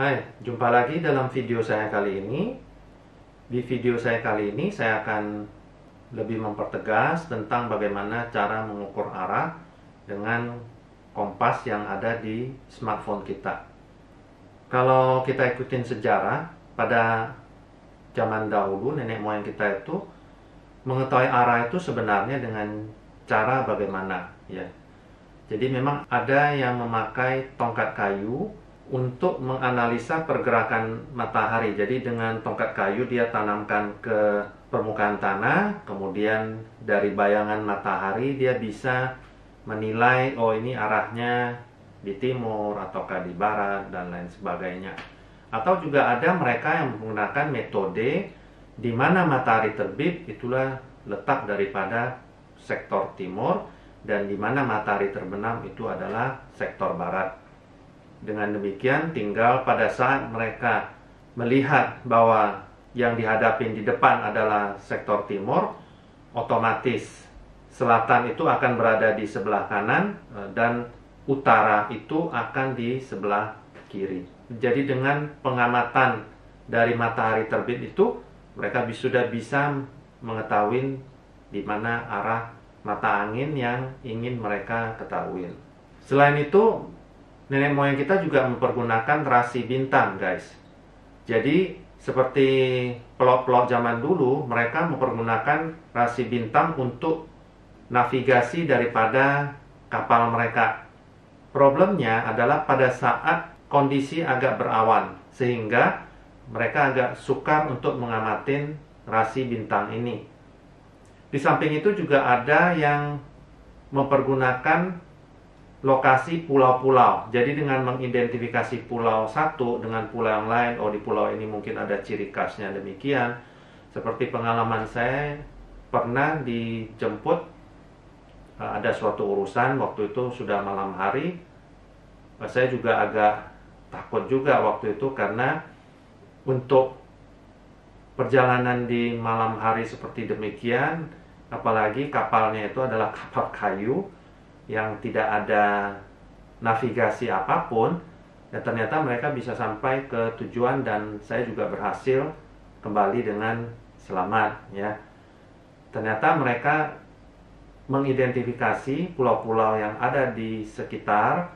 Hai, jumpa lagi dalam video saya kali ini. Di video saya kali ini saya akan lebih mempertegas tentang bagaimana cara mengukur arah dengan kompas yang ada di smartphone kita. Kalau kita ikutin sejarah, pada zaman dahulu nenek moyang kita itu mengetahui arah itu sebenarnya dengan cara bagaimana, ya. Jadi memang ada yang memakai tongkat kayu untuk menganalisa pergerakan matahari. Jadi dengan tongkat kayu dia tanamkan ke permukaan tanah, kemudian dari bayangan matahari dia bisa menilai, oh ini arahnya di timur ataukah di barat dan lain sebagainya. Atau juga ada mereka yang menggunakan metode di mana matahari terbit itulah letak daripada sektor timur, dan di mana matahari terbenam itu adalah sektor barat. Dengan demikian, tinggal pada saat mereka melihat bahwa yang dihadapi di depan adalah sektor timur, otomatis selatan itu akan berada di sebelah kanan dan utara itu akan di sebelah kiri. Jadi dengan pengamatan dari matahari terbit itu, mereka sudah bisa mengetahui di mana arah mata angin yang ingin mereka ketahui. Selain itu, nenek moyang kita juga mempergunakan rasi bintang, guys. Jadi seperti pelok-pelok zaman dulu, mereka mempergunakan rasi bintang untuk navigasi daripada kapal mereka. Problemnya adalah pada saat kondisi agak berawan, sehingga mereka agak sukar untuk mengamatin rasi bintang ini. Di samping itu juga ada yang mempergunakan lokasi pulau-pulau. Jadi dengan mengidentifikasi pulau satu dengan pulau yang lain, oh di pulau ini mungkin ada ciri khasnya demikian. Seperti pengalaman saya pernah dijemput, ada suatu urusan, waktu itu sudah malam hari. Saya juga agak takut juga waktu itu karena untuk perjalanan di malam hari seperti demikian, apalagi kapalnya itu adalah kapal kayu yang tidak ada navigasi apapun, dan ternyata mereka bisa sampai ke tujuan dan saya juga berhasil kembali dengan selamat, ya. Ternyata mereka mengidentifikasi pulau-pulau yang ada di sekitar,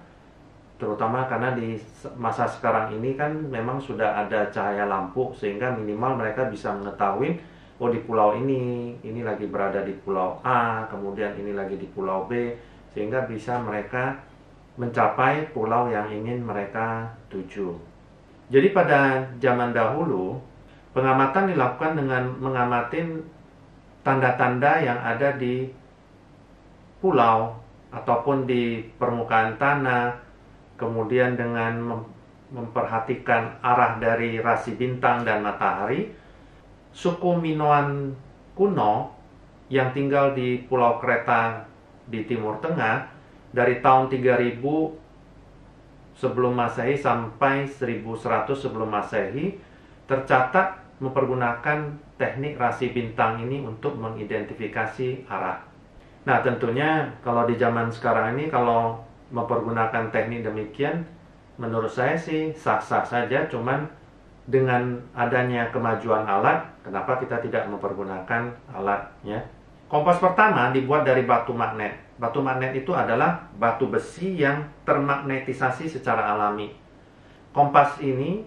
terutama karena di masa sekarang ini kan memang sudah ada cahaya lampu, sehingga minimal mereka bisa mengetahui, oh di pulau ini lagi berada di pulau A, kemudian ini lagi di pulau B, sehingga bisa mereka mencapai pulau yang ingin mereka tuju. Jadi pada zaman dahulu, pengamatan dilakukan dengan mengamatin tanda-tanda yang ada di pulau ataupun di permukaan tanah, kemudian dengan memperhatikan arah dari rasi bintang dan matahari. Suku Minoan kuno yang tinggal di Pulau Kreta di Timur Tengah dari tahun 3000 sebelum Masehi sampai 1100 sebelum Masehi tercatat mempergunakan teknik rasi bintang ini untuk mengidentifikasi arah. Nah, tentunya kalau di zaman sekarang ini kalau mempergunakan teknik demikian, menurut saya sih sah-sah saja, cuman dengan adanya kemajuan alat, kenapa kita tidak mempergunakan alatnya? Kompas pertama dibuat dari batu magnet. Batu magnet itu adalah batu besi yang termagnetisasi secara alami. Kompas ini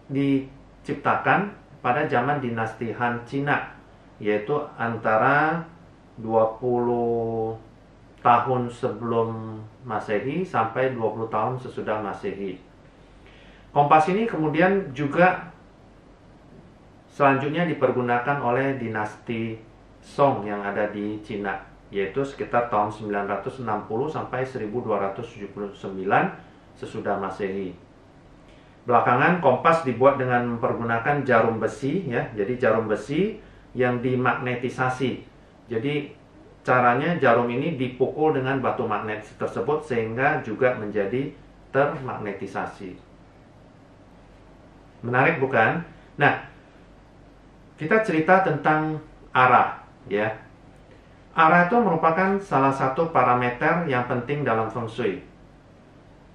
diciptakan pada zaman dinasti Han Cina, yaitu antara 20 tahun sebelum Masehi sampai 20 tahun sesudah Masehi. Kompas ini kemudian juga selanjutnya dipergunakan oleh dinasti Song yang ada di Cina, yaitu sekitar tahun 960 sampai 1279 sesudah Masehi. Belakangan kompas dibuat dengan mempergunakan jarum besi, ya. Jadi jarum besi yang dimagnetisasi. Jadi caranya jarum ini dipukul dengan batu magnet tersebut sehingga juga menjadi termagnetisasi. Menarik bukan? Nah, kita cerita tentang arah, ya. Arah itu merupakan salah satu parameter yang penting dalam Feng Shui.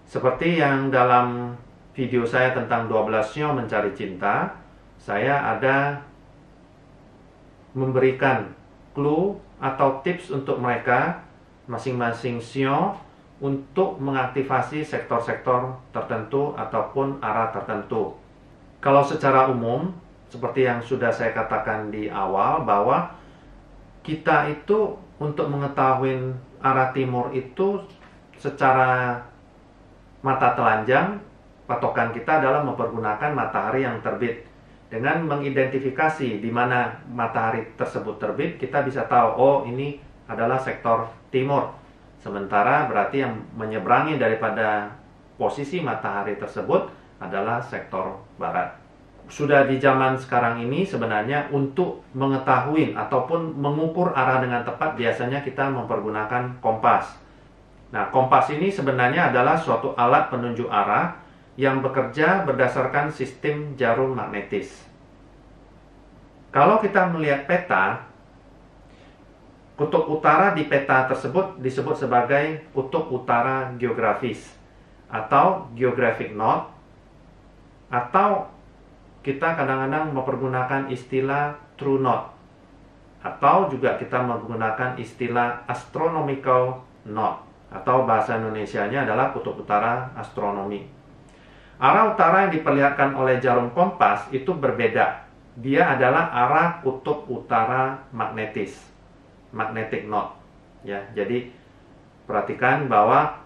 Seperti yang dalam video saya tentang 12 sio mencari cinta, saya ada memberikan clue atau tips untuk mereka masing-masing sio untuk mengaktifasi sektor-sektor tertentu ataupun arah tertentu. Kalau secara umum, seperti yang sudah saya katakan di awal, bahwa kita itu untuk mengetahui arah timur itu secara mata telanjang, patokan kita adalah mempergunakan matahari yang terbit. Dengan mengidentifikasi di mana matahari tersebut terbit, kita bisa tahu, oh ini adalah sektor timur. Sementara berarti yang menyeberangi daripada posisi matahari tersebut adalah sektor barat. Sudah di zaman sekarang ini sebenarnya untuk mengetahui ataupun mengukur arah dengan tepat biasanya kita mempergunakan kompas. Nah, kompas ini sebenarnya adalah suatu alat penunjuk arah yang bekerja berdasarkan sistem jarum magnetis. Kalau kita melihat peta, kutub utara di peta tersebut disebut sebagai kutub utara geografis atau geographic north, atau kita kadang-kadang mempergunakan istilah true north, atau juga kita menggunakan istilah astronomical north, atau bahasa Indonesianya adalah kutub utara astronomi. Arah utara yang diperlihatkan oleh jarum kompas itu berbeda. Dia adalah arah kutub utara magnetis, magnetic north. Ya, jadi perhatikan bahwa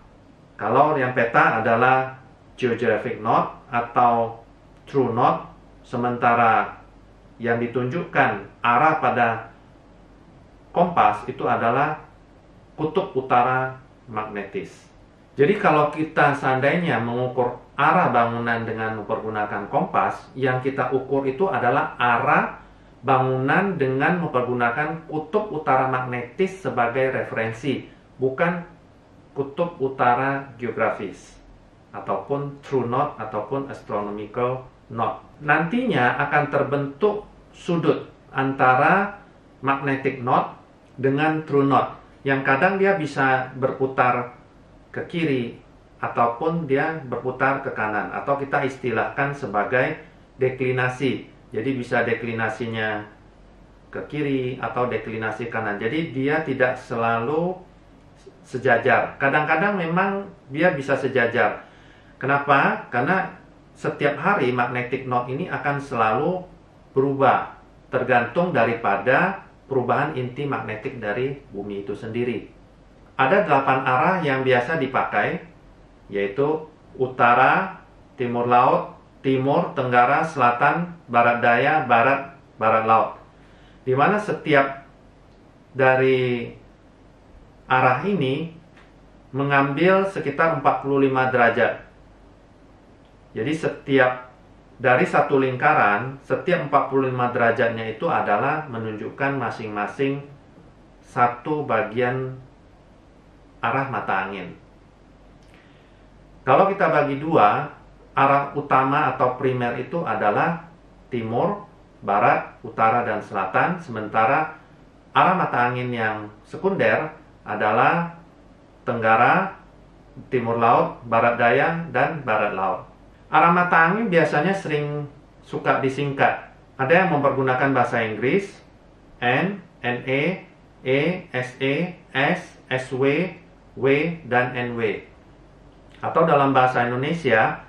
kalau yang peta adalah geographic north atau true north, sementara yang ditunjukkan arah pada kompas itu adalah kutub utara magnetis. Jadi kalau kita seandainya mengukur arah bangunan dengan mempergunakan kompas, yang kita ukur itu adalah arah bangunan dengan mempergunakan kutub utara magnetis sebagai referensi, bukan kutub utara geografis ataupun true north ataupun astronomical north. Nantinya akan terbentuk sudut antara magnetic north dengan true north, yang kadang dia bisa berputar ke kiri ataupun dia berputar ke kanan, atau kita istilahkan sebagai deklinasi. Jadi bisa deklinasinya ke kiri atau deklinasi kanan. Jadi dia tidak selalu sejajar. Kadang-kadang memang dia bisa sejajar. Kenapa? Karena setiap hari magnetic north ini akan selalu berubah, tergantung daripada perubahan inti magnetik dari bumi itu sendiri. Ada 8 arah yang biasa dipakai, yaitu utara, timur laut, timur, tenggara, selatan, barat daya, barat, barat laut. Di mana setiap dari arah ini mengambil sekitar 45 derajat. Jadi setiap dari satu lingkaran, setiap 45 derajatnya itu adalah menunjukkan masing-masing satu bagian arah mata angin. Kalau kita bagi dua, arah utama atau primer itu adalah timur, barat, utara, dan selatan. Sementara arah mata angin yang sekunder adalah tenggara, timur laut, barat daya, dan barat laut. Arah mata angin biasanya sering suka disingkat. Ada yang mempergunakan bahasa Inggris, N, NE, E, SE, S, SW, W, dan NW. Atau dalam bahasa Indonesia,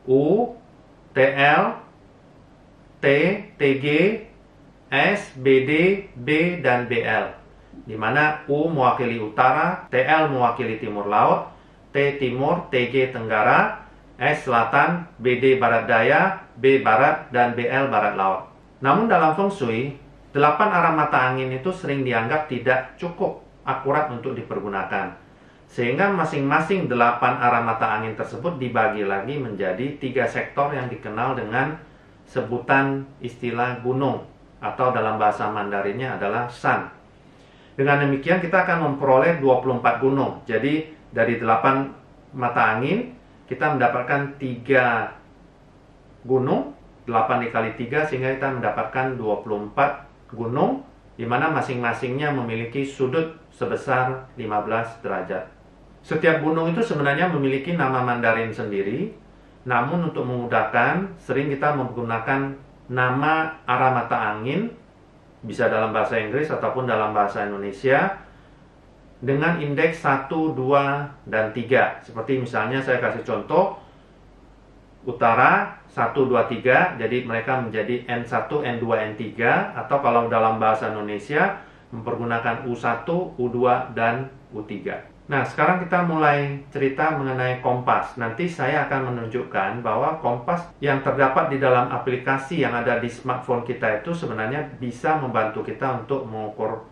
U, TL, T, TG, S, BD, B, dan BL. Di mana U mewakili utara, TL mewakili timur laut, T timur, TG tenggara, S selatan, BD barat daya, B barat, dan BL barat laut. Namun dalam Feng Shui, 8 arah mata angin itu sering dianggap tidak cukup akurat untuk dipergunakan. Sehingga masing-masing 8 arah mata angin tersebut dibagi lagi menjadi 3 sektor yang dikenal dengan sebutan istilah gunung, atau dalam bahasa Mandarinnya adalah Shan. Dengan demikian kita akan memperoleh 24 gunung. Jadi dari 8 mata angin kita mendapatkan 3 gunung, 8 dikali 3 sehingga kita mendapatkan 24 gunung, di mana masing-masingnya memiliki sudut sebesar 15 derajat. Setiap gunung itu sebenarnya memiliki nama Mandarin sendiri. Namun untuk memudahkan, sering kita menggunakan nama arah mata angin, bisa dalam bahasa Inggris ataupun dalam bahasa Indonesia, dengan indeks 1, 2, dan 3. Seperti misalnya saya kasih contoh, utara 1, 2, 3, jadi mereka menjadi N1, N2, N3, atau kalau dalam bahasa Indonesia mempergunakan U1, U2, dan U3. Nah, sekarang kita mulai cerita mengenai kompas. Nanti saya akan menunjukkan bahwa kompas yang terdapat di dalam aplikasi yang ada di smartphone kita itu sebenarnya bisa membantu kita untuk mengukur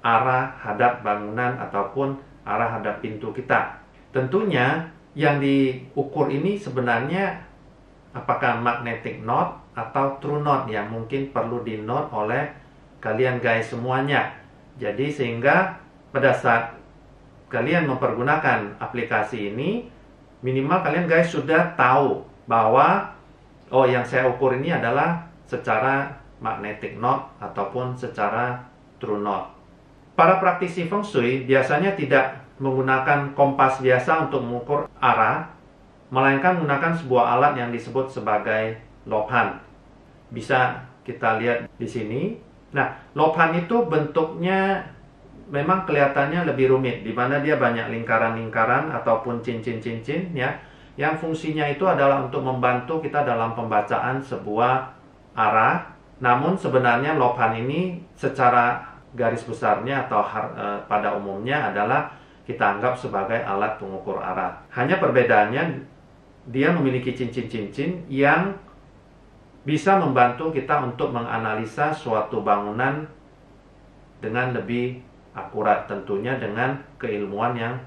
arah hadap bangunan ataupun arah hadap pintu kita. Tentunya yang diukur ini sebenarnya apakah magnetic north atau true north yang mungkin perlu di note oleh kalian guys semuanya. Jadi sehingga pada saat kalian mempergunakan aplikasi ini, minimal kalian guys sudah tahu bahwa oh, yang saya ukur ini adalah secara magnetic north ataupun secara true north. Para praktisi Feng Shui biasanya tidak menggunakan kompas biasa untuk mengukur arah, melainkan menggunakan sebuah alat yang disebut sebagai lobhan. Bisa kita lihat di sini. Nah, lobhan itu bentuknya memang kelihatannya lebih rumit, di mana dia banyak lingkaran-lingkaran ataupun cincin-cincin ya, yang fungsinya itu adalah untuk membantu kita dalam pembacaan sebuah arah. Namun sebenarnya lobhan ini secara garis besarnya atau pada umumnya adalah kita anggap sebagai alat pengukur arah. Hanya perbedaannya dia memiliki cincin-cincin yang bisa membantu kita untuk menganalisa suatu bangunan dengan lebih akurat, tentunya dengan keilmuan yang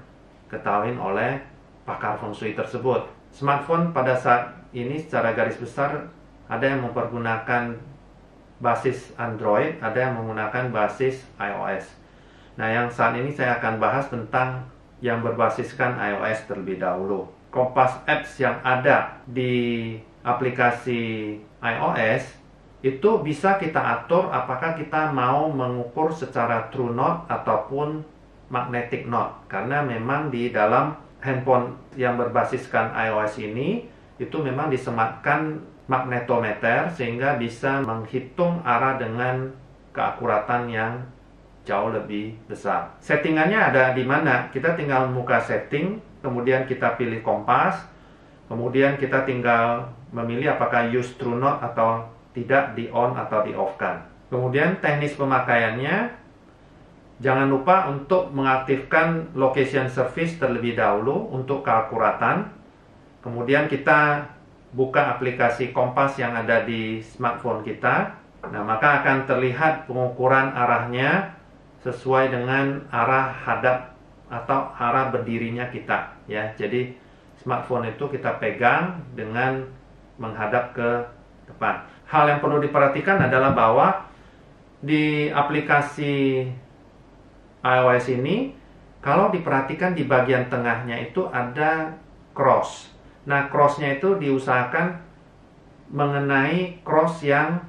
ketahuin oleh pakar Feng Shui tersebut. Smartphone pada saat ini secara garis besar ada yang mempergunakan basis Android, ada yang menggunakan basis iOS. Nah, yang saat ini saya akan bahas tentang yang berbasiskan iOS terlebih dahulu. Kompas apps yang ada di aplikasi iOS itu bisa kita atur apakah kita mau mengukur secara true north ataupun magnetic north. Karena memang di dalam handphone yang berbasiskan iOS ini itu memang disematkan magnetometer sehingga bisa menghitung arah dengan keakuratan yang jauh lebih besar. Settingannya ada di mana? Kita tinggal buka setting, kemudian kita pilih kompas, kemudian kita tinggal memilih apakah use true north atau tidak, di on atau di off kan. Kemudian teknis pemakaiannya, jangan lupa untuk mengaktifkan location service terlebih dahulu untuk keakuratan. Kemudian kita buka aplikasi kompas yang ada di smartphone kita. Nah, maka akan terlihat pengukuran arahnya sesuai dengan arah hadap atau arah berdirinya kita ya. Jadi smartphone itu kita pegang dengan menghadap ke depan. Hal yang perlu diperhatikan adalah bahwa di aplikasi iOS ini, kalau diperhatikan di bagian tengahnya itu ada cross. Nah, crossnya itu diusahakan mengenai cross yang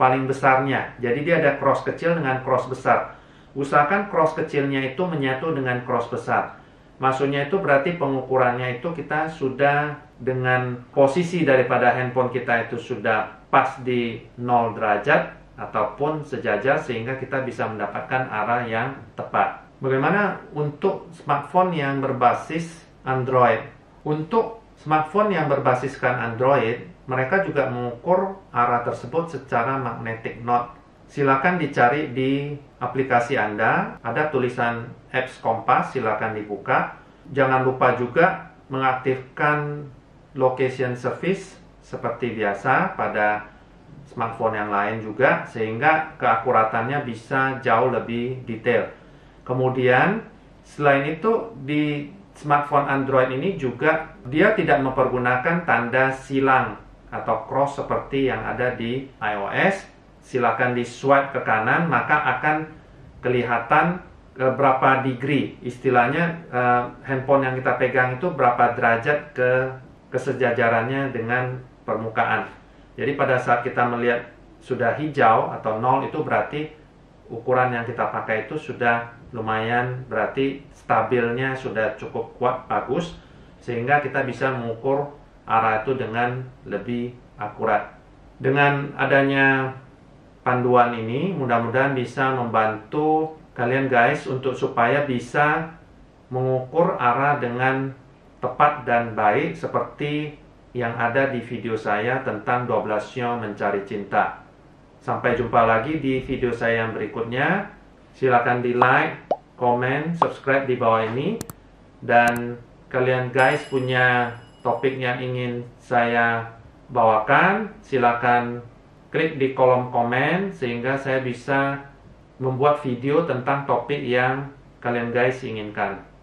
paling besarnya. Jadi dia ada cross kecil dengan cross besar. Usahakan cross kecilnya itu menyatu dengan cross besar. Maksudnya itu berarti pengukurannya itu kita sudah dengan posisi daripada handphone kita itu sudah pas di 0 derajat ataupun sejajar sehingga kita bisa mendapatkan arah yang tepat. Bagaimana untuk smartphone yang berbasis Android? Untuk smartphone yang berbasiskan Android, mereka juga mengukur arah tersebut secara magnetic north. Silakan dicari di aplikasi Anda, ada tulisan apps kompas, silakan dibuka. Jangan lupa juga mengaktifkan location service seperti biasa pada smartphone yang lain juga, sehingga keakuratannya bisa jauh lebih detail. Kemudian selain itu di smartphone Android ini juga dia tidak mempergunakan tanda silang atau cross seperti yang ada di iOS. Silakan di swipe ke kanan, maka akan kelihatan berapa degree, istilahnya handphone yang kita pegang itu berapa derajat kesejajarannya dengan permukaan. Jadi pada saat kita melihat sudah hijau atau 0 itu berarti ukuran yang kita pakai itu sudah lumayan, berarti stabilnya sudah cukup kuat, bagus, sehingga kita bisa mengukur arah itu dengan lebih akurat. Dengan adanya panduan ini, mudah-mudahan bisa membantu kalian guys untuk supaya bisa mengukur arah dengan tepat dan baik seperti yang ada di video saya tentang 12 sio mencari cinta. Sampai jumpa lagi di video saya yang berikutnya. Silakan di like, komen, subscribe di bawah ini. Dan kalian guys punya topik yang ingin saya bawakan, silakan klik di kolom komen sehingga saya bisa membuat video tentang topik yang kalian guys inginkan.